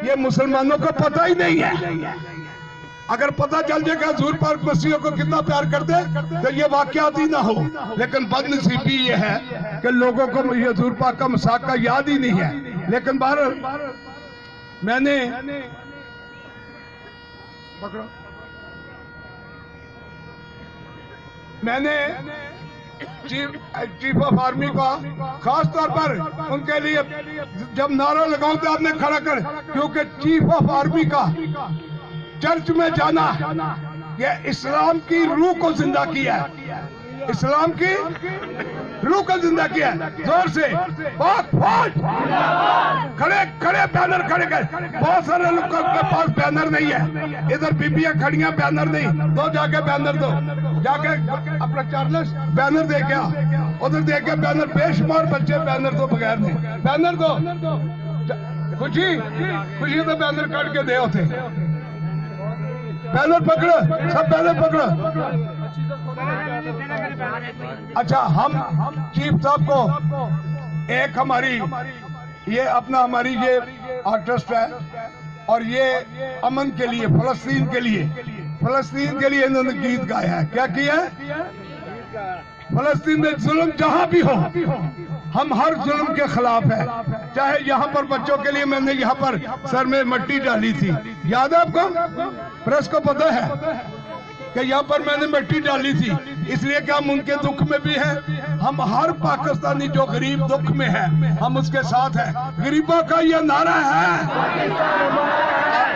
ये मुसलमानों को पता ही नहीं है। अगर पता चल जाएगा हजूर पाक मसीहों को कितना प्यार करते तो ये वाकयात ही ना हो। लेकिन बदनसीबी ये है कि लोगों को हजूर पाक का मसाका याद ही नहीं है। लेकिन बार मैंने चीफ ऑफ आर्मी का खास तौर पर उनके लिए जब नारा लगाऊं तो आपने खड़ा कर, क्योंकि चीफ ऑफ आर्मी का चर्च में जाना ये इस्लाम की रूह को जिंदा किया है। इस्लाम की रूह को जिंदा किया है। जोर से पाक फौज खड़े खड़े बैनर खड़े कर। बहुत सारे लोगों के पास बैनर नहीं है, इधर बीबियां खड़ियां बैनर नहीं, तो जाके बैनर दो, जाके अपना चार्लेस बैनर दे के आ, उधर दे के बैनर, बेशुमार बच्चे बैनर दो बगैर नहीं, बैनर दो। खुशी खुशी तो बैनर काट के दे होते। बैनर पकड़ो, सब बैनर पकड़ो। अच्छा, हम चीफ साहब को एक हमारी ये अपना हमारी ये आर्टिस्ट है और ये अमन के लिए, फलस्तीन के लिए इन्होंने गीत गाया है। क्या किया है? फलस्तीन में जुल्म जहां भी हो, हम हर जुल्म के खिलाफ है। चाहे यहाँ पर बच्चों के लिए मैंने यहाँ पर सर में मिट्टी डाली थी, याद है आपको? प्रेस को पता है कि यहाँ पर मैंने मिट्टी डाली थी, इसलिए कि हम उनके दुख में भी हैं। हम हर पाकिस्तानी जो गरीब दुख में है हम उसके साथ हैं। गरीबों का यह नारा है।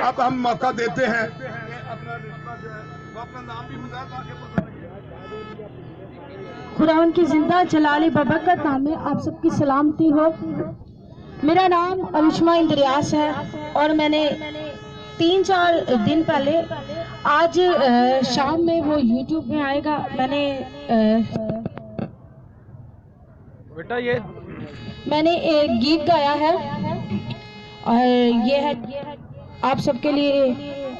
अब हम मौका देते हैं अपना नाम भी खुदावन की जिंदा जलाली बबरकत नाम में आप सबकी सलामती हो। मेरा नाम अविश्मा इंद्रियास है और मैंने 3-4 दिन पहले, आज शाम में वो YouTube में आएगा, मैंने एक गीत गाया है और ये है आप सबके लिए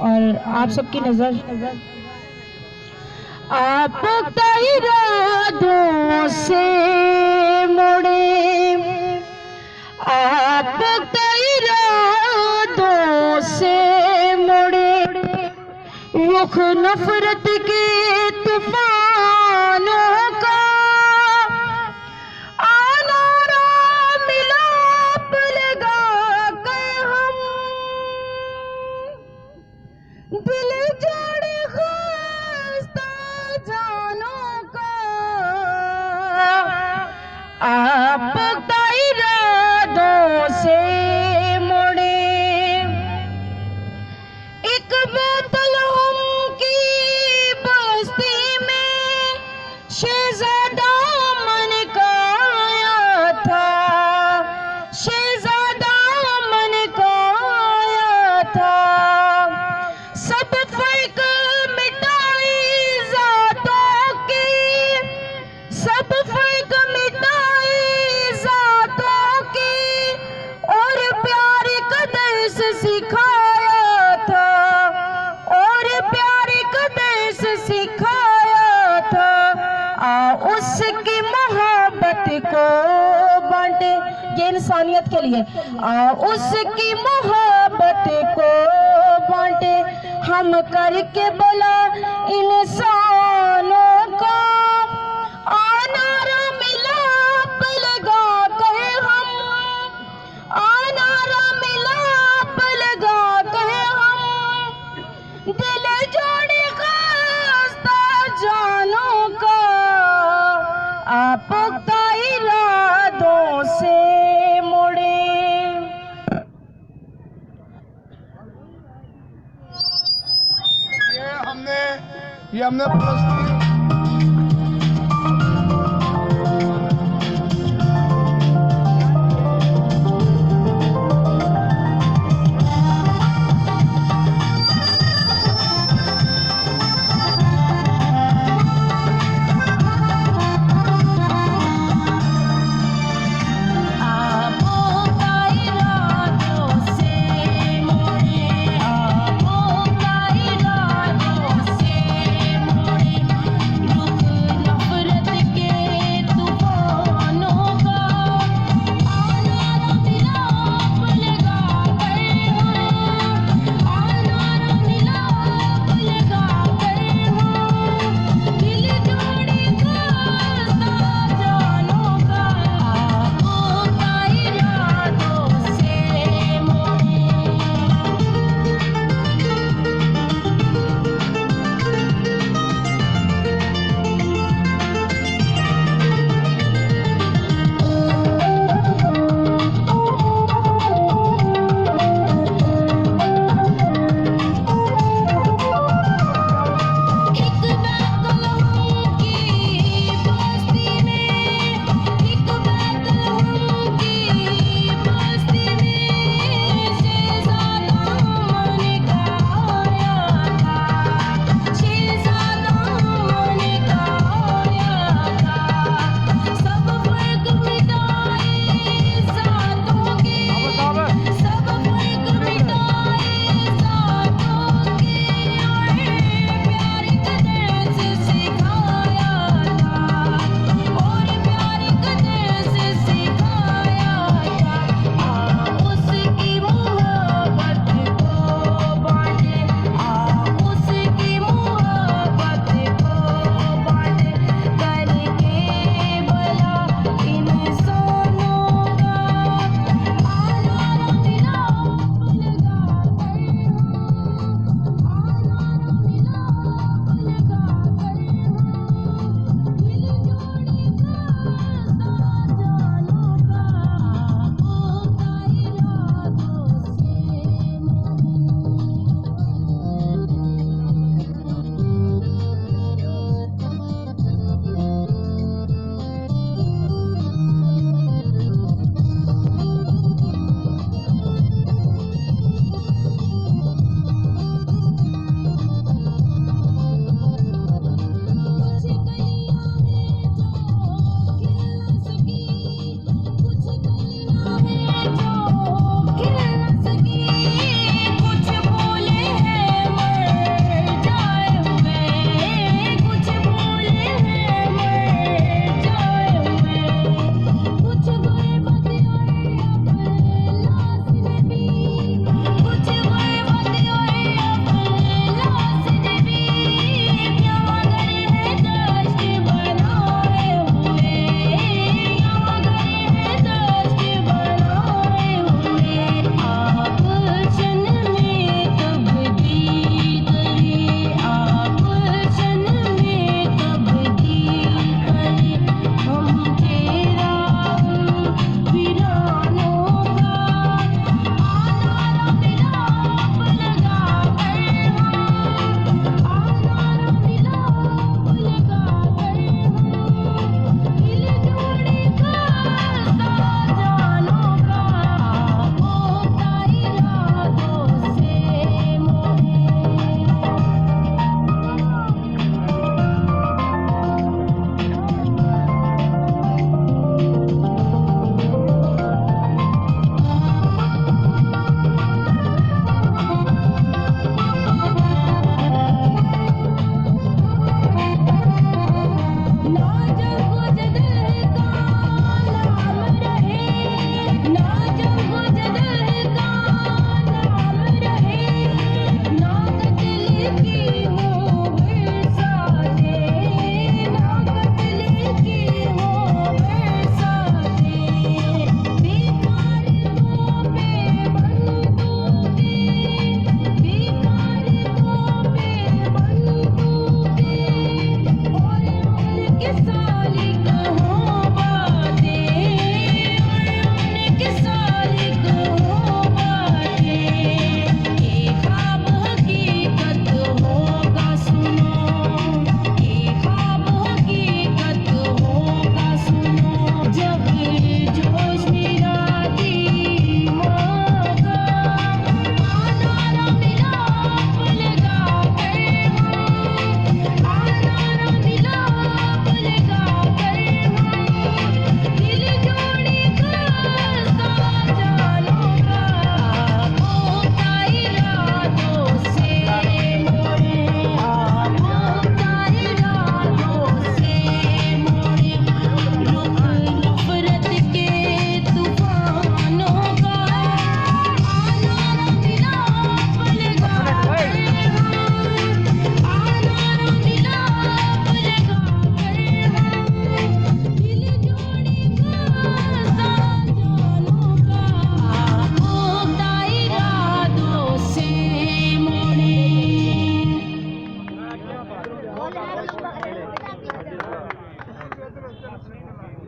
और आप सबकी नजर। आप इरादों से मुड़े, आप इरादों से मुड़े, रुख नफरत के तूफानों का आनारा मिलाप लगा कर हम दिल जोड़े खस्ता जानों का। आप इरादों से मुड़े, एक बेतलहम की बस्ती में शहजादा मन का आया था, शहजादा मन का आया था। सब फर्क मिटाई जातों की, सब फर्क मिटाई जातों की और प्यार कदर से सिखाया था, और प्यार कदर से सिखाया था। उसकी मोहब्बत को बांटे, ये इंसानियत के लिए। उसकी मोहब्बत को बांटे, हम करके बोला इंसानों का आनारा मिलाप लगा कर हम, आनारा मिलाप लगा कर हम दिल जोड़े खस्ता जानों का। आप इरादों से मुड़े। ये हमने